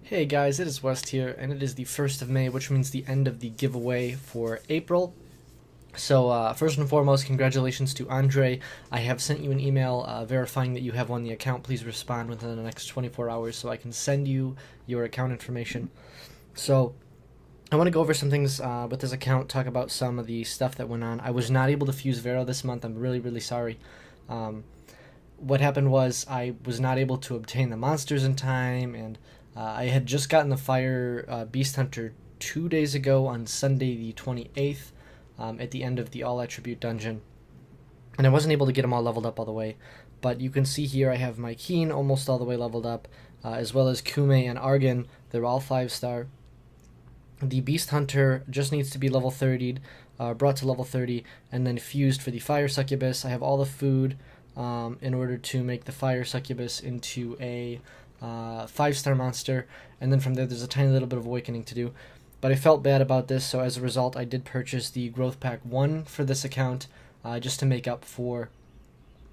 Hey guys, it is West here, and it is the 1st of May, which means the end of the giveaway for April. So, first and foremost, congratulations to Andre. I have sent you an email verifying that you have won the account. Please respond within the next 24 hours so I can send you your account information. So, I want to go over some things with this account, talk about some of the stuff that went on. I was not able to fuse Vero this month. I'm really, really sorry. What happened was I was not able to obtain the monsters in time, and I had just gotten the Fire Beast Hunter 2 days ago on Sunday the 28th at the end of the All Attribute Dungeon, and I wasn't able to get them all leveled up all the way. But you can see here I have my Keen almost all the way leveled up, as well as Kume and Argon. They're all 5-star. The Beast Hunter just needs to be level 30'd, brought to level 30, and then fused for the Fire Succubus. I have all the food in order to make the Fire Succubus into a 5-star monster, and then from there's a tiny little bit of awakening to do. But I felt bad about this, so as a result I did purchase the Growth Pack 1 for this account, just to make up for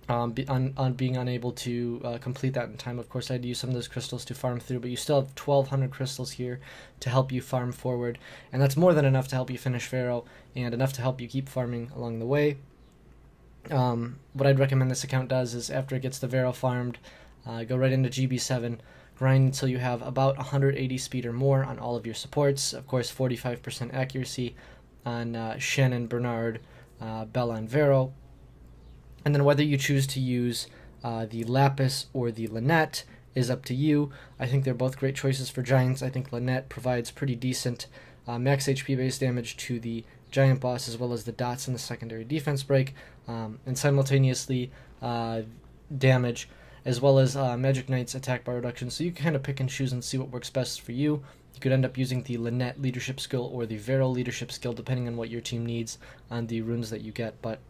being unable to complete that in time. Of course, I had to use some of those crystals to farm through, but you still have 1,200 crystals here to help you farm forward, and that's more than enough to help you finish Pharaoh, and enough to help you keep farming along the way. What I'd recommend this account does is after it gets the Vero farmed, go right into GB7, grind until you have about 180 speed or more on all of your supports. Of course, 45% accuracy on Shannon, Bernard, Bella, and Vero. And then whether you choose to use the Lapis or the Lynette is up to you. I think they're both great choices for Giants. I think Lynette provides pretty decent max HP base damage to the Giant boss, as well as the dots in the secondary defense break, and simultaneously damage, as well as Magic Knight's attack bar reduction. So you can kind of pick and choose and see what works best for you. You could end up using the Lynette leadership skill or the Vero leadership skill, depending on what your team needs on the runes that you get. But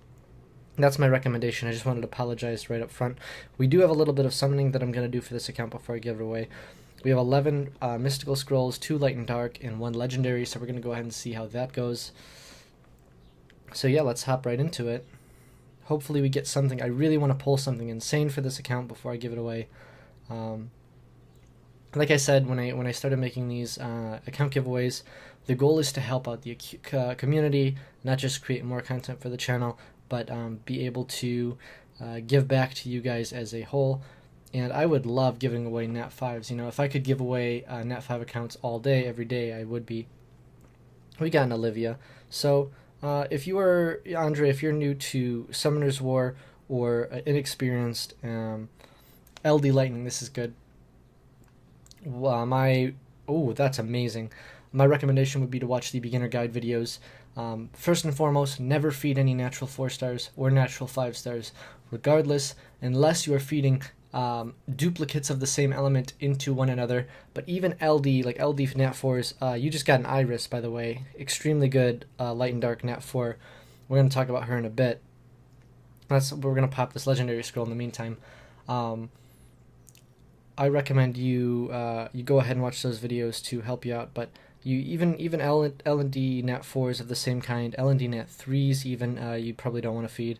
that's my recommendation. I just wanted to apologize right up front. We do have a little bit of summoning that I'm going to do for this account before I give it away. We have 11 mystical scrolls, 2 light and dark, and 1 legendary, so we're going to go ahead and see how that goes. So yeah, let's hop right into it. Hopefully we get something. I really want to pull something insane for this account before I give it away. Like I said, when I started making these account giveaways, the goal is to help out the community, not just create more content for the channel, but be able to give back to you guys as a whole. And I would love giving away Nat 5s. You know, if I could give away Nat 5 accounts all day, every day, I would be. We got an Olivia. So if you are, Andre, if you're new to Summoner's War or inexperienced, LD Lightning, this is good. That's amazing. My recommendation would be to watch the beginner guide videos. First and foremost, never feed any natural 4-stars or natural 5-stars, regardless, unless you are feeding duplicates of the same element into one another. But even LD, like LD Nat 4s, you just got an Iris, by the way. Extremely good light and dark Nat 4. We're going to talk about her in a bit. We're going to pop this legendary scroll in the meantime. I recommend you go ahead and watch those videos to help you out. But you even L&D Nat 4s of the same kind, L&D Nat 3s even, you probably don't want to feed.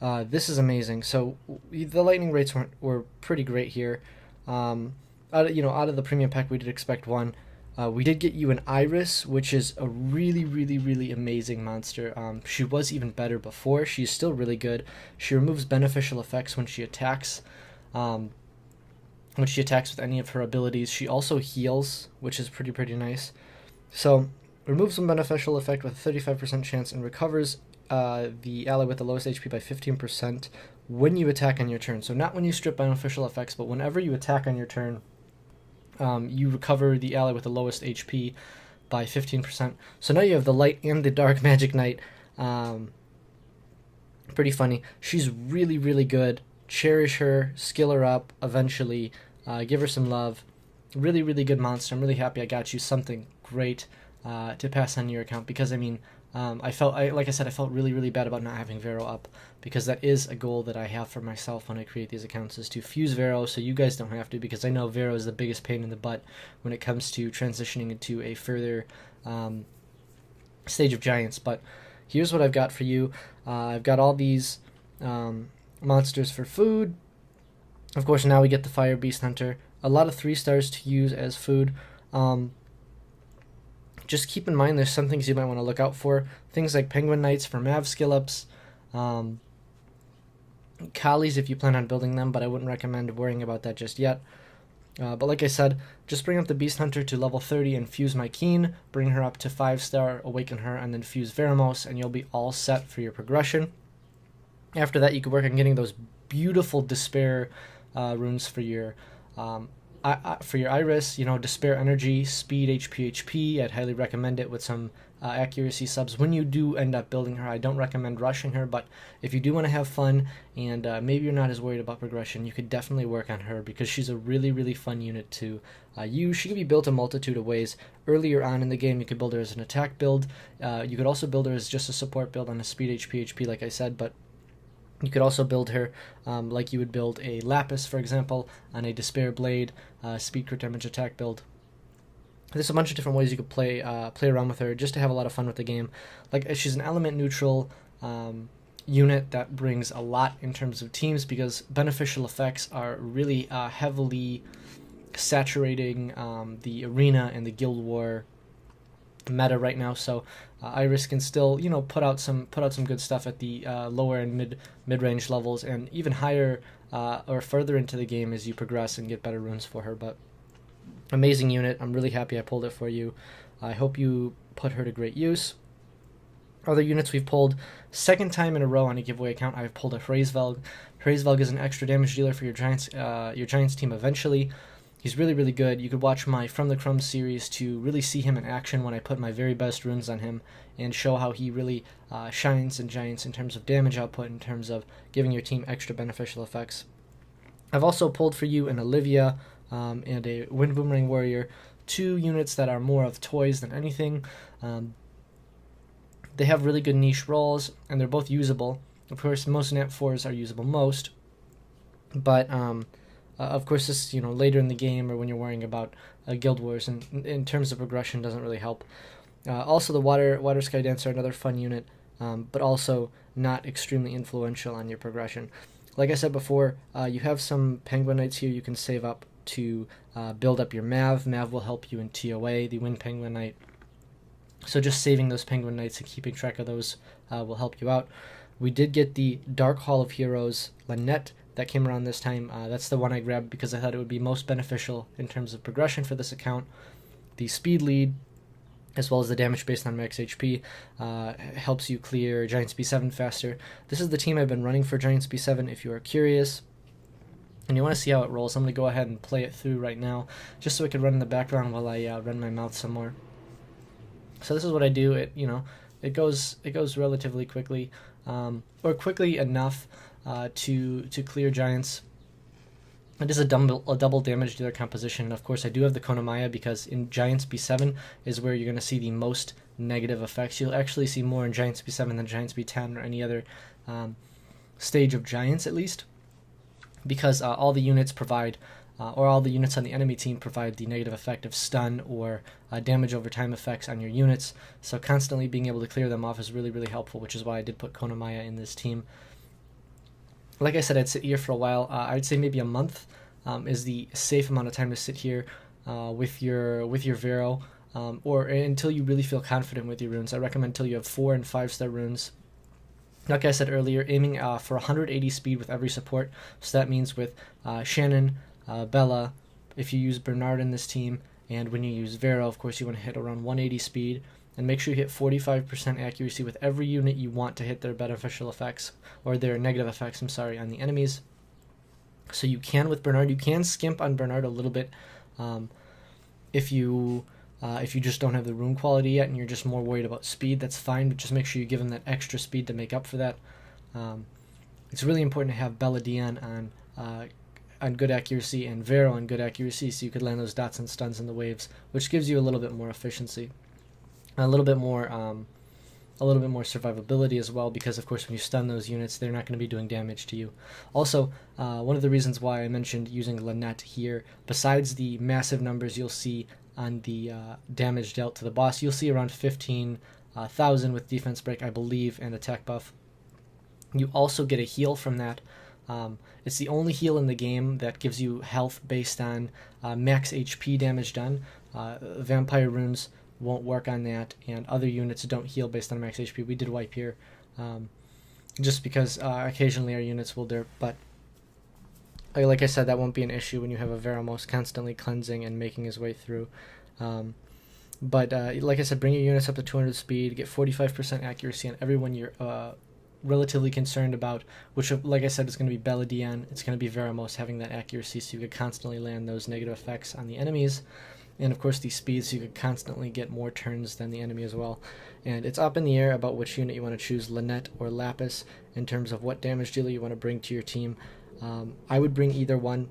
This is amazing. So the lightning rates were pretty great here. Out of the premium pack, we did expect 1. We did get you an Iris, which is a really, really, really amazing monster. She was even better before. She's still really good. She removes beneficial effects when she attacks. When she attacks with any of her abilities, she also heals, which is pretty nice. So removes some beneficial effect with a 35% chance and recovers the ally with the lowest HP by 15% when you attack on your turn. So not when you strip beneficial effects, but whenever you attack on your turn, you recover the ally with the lowest HP by 15%. So now you have the light and the dark Magic Knight. Pretty funny. She's really, really good. Cherish her, skill her up eventually, give her some love. Really, really good monster. I'm really happy I got you something great to pass on your account, because I mean, like I said, I felt really, really bad about not having Vero up, because that is a goal that I have for myself when I create these accounts, is to fuse Vero so you guys don't have to, because I know Vero is the biggest pain in the butt when it comes to transitioning into a further stage of Giants. But here's what I've got for you. I've got all these monsters for food. Of course, now we get the Fire Beast Hunter. A lot of 3-stars to use as food. Just keep in mind there's some things you might want to look out for. Things like Penguin Knights for Mav skill ups, Collies if you plan on building them, but I wouldn't recommend worrying about that just yet. But like I said, just bring up the Beast Hunter to level 30 and fuse my Keen, bring her up to 5-star, awaken her, and then fuse Veramos, and you'll be all set for your progression. After that, you could work on getting those beautiful Despair runes for your Iris, Despair Energy, Speed, HP. I'd highly recommend it with some accuracy subs. When you do end up building her, I don't recommend rushing her, but if you do want to have fun and maybe you're not as worried about progression, you could definitely work on her because she's a really, really fun unit to use. She can be built a multitude of ways. Earlier on in the game, you could build her as an attack build. You could also build her as just a support build on a Speed, HP, like I said, but you could also build her like you would build a Lapis, for example, on a Despair Blade, speed, crit damage, attack build. There's a bunch of different ways you could play around with her just to have a lot of fun with the game. Like, she's an element neutral unit that brings a lot in terms of teams because beneficial effects are really heavily saturating the arena and the Guild War meta right now, so Iris can still put out some good stuff at the lower and mid-range levels, and even higher or further into the game as you progress and get better runes for her. But amazing unit. I'm really happy I pulled it for you. I hope you put her to great use. Other units we've pulled, second time in a row on a giveaway account, I've pulled a Hraesvelg. Hraesvelg is an extra damage dealer for your Giants team eventually. He's really, really good. You could watch my From the Crumbs series to really see him in action when I put my very best runes on him and show how he really shines in Giants in terms of damage output, in terms of giving your team extra beneficial effects. I've also pulled for you an Olivia and a Wind Boomerang Warrior, two units that are more of toys than anything. They have really good niche roles, and they're both usable. Of course, most Nat 4s are usable most, but of course, this later in the game or when you're worrying about Guild Wars, and in terms of progression, doesn't really help. Also, the Water Sky Dancer, another fun unit, but also not extremely influential on your progression. Like I said before, you have some Penguin Knights here you can save up to build up your Mav. Mav will help you in TOA, the Wind Penguin Knight. So just saving those Penguin Knights and keeping track of those will help you out. We did get the Dark Hall of Heroes Lynette that came around this time. That's the one I grabbed because I thought it would be most beneficial in terms of progression for this account. The speed lead, as well as the damage based on max HP, helps you clear Giants B7 faster. This is the team I've been running for Giants B7 if you are curious and you want to see how it rolls. I'm going to go ahead and play it through right now just so I can run in the background while I run my mouth some more. So this is what I do. It goes relatively quickly, or quickly enough to clear Giants. It is a double damage dealer composition. Of course, I do have the Konamaya because in Giants B7 is where you're going to see the most negative effects. You'll actually see more in Giants B7 than Giants B10 or any other stage of Giants, at least, because all the units provide, or all the units on the enemy team provide the negative effect of stun or damage over time effects on your units. So constantly being able to clear them off is really, really helpful, which is why I did put Konamaya in this team. Like I said, I'd sit here for a while. I'd say maybe a month is the safe amount of time to sit here with your Vero, or until you really feel confident with your runes. I recommend until you have 4 and 5-star runes. Like I said earlier, aiming for 180 speed with every support. So that means with Shannon, Bella, if you use Bernard in this team, and when you use Vero, of course, you want to hit around 180 speed. And make sure you hit 45% accuracy with every unit you want to hit their beneficial effects, or their negative effects, on the enemies. So you can with Bernard, you can skimp on Bernard a little bit if you just don't have the rune quality yet and you're just more worried about speed. That's fine, but just make sure you give him that extra speed to make up for that. It's really important to have Bella Dion on good accuracy and Vero on good accuracy, so you could land those dots and stuns in the waves, which gives you a little bit more efficiency. A little bit more survivability as well, because of course when you stun those units, they're not going to be doing damage to you. Also, one of the reasons why I mentioned using Lynette here, besides the massive numbers you'll see on the damage dealt to the boss, you'll see around 15,000 with defense break, I believe, and attack buff. You also get a heal from that It's the only heal in the game that gives you health based on max HP damage done. Vampire runes won't work on that, and other units don't heal based on max HP. We did wipe here, just because occasionally our units will derp, but like I said, that won't be an issue when you have a Veramos constantly cleansing and making his way through. But like I said, bring your units up to 200 speed, get 45% accuracy on everyone you're relatively concerned about, which, like I said, is going to be Beladion. It's going to be Veramos having that accuracy, so you could constantly land those negative effects on the enemies. And of course, the speed, so you could constantly get more turns than the enemy as well. And it's up in the air about which unit you want to choose, Lynette or Lapis, in terms of what damage dealer you want to bring to your team. I would bring either one.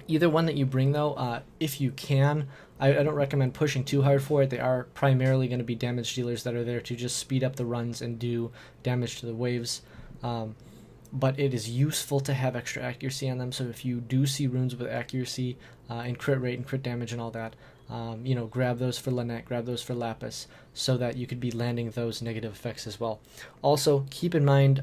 Either one that you bring, though, if you can, I don't recommend pushing too hard for it. They are primarily going to be damage dealers that are there to just speed up the runs and do damage to the waves. But it is useful to have extra accuracy on them, so if you do see runes with accuracy and crit rate and crit damage and all that, grab those for Lynette, grab those for Lapis, so that you could be landing those negative effects as well. Also, keep in mind,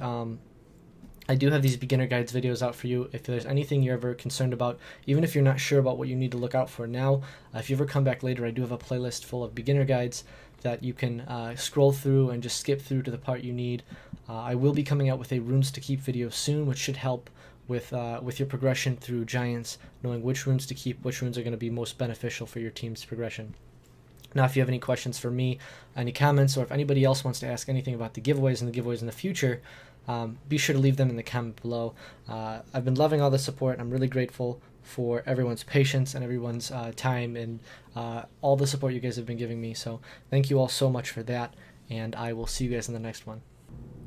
I do have these beginner guides videos out for you. If there's anything you're ever concerned about, even if you're not sure about what you need to look out for now, if you ever come back later, I do have a playlist full of beginner guides that you can scroll through and just skip through to the part you need. I will be coming out with a runes to keep video soon, which should help with your progression through Giants, knowing which runes to keep, which runes are going to be most beneficial for your team's progression. Now, if you have any questions for me, any comments, or if anybody else wants to ask anything about the giveaways and the giveaways in the future, be sure to leave them in the comment below. I've been loving all the support. I'm really grateful for everyone's patience and everyone's time and all the support you guys have been giving me. So thank you all so much for that, and I will see you guys in the next one.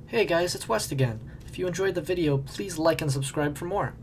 Hey guys, it's West again. If you enjoyed the video, please like and subscribe for more.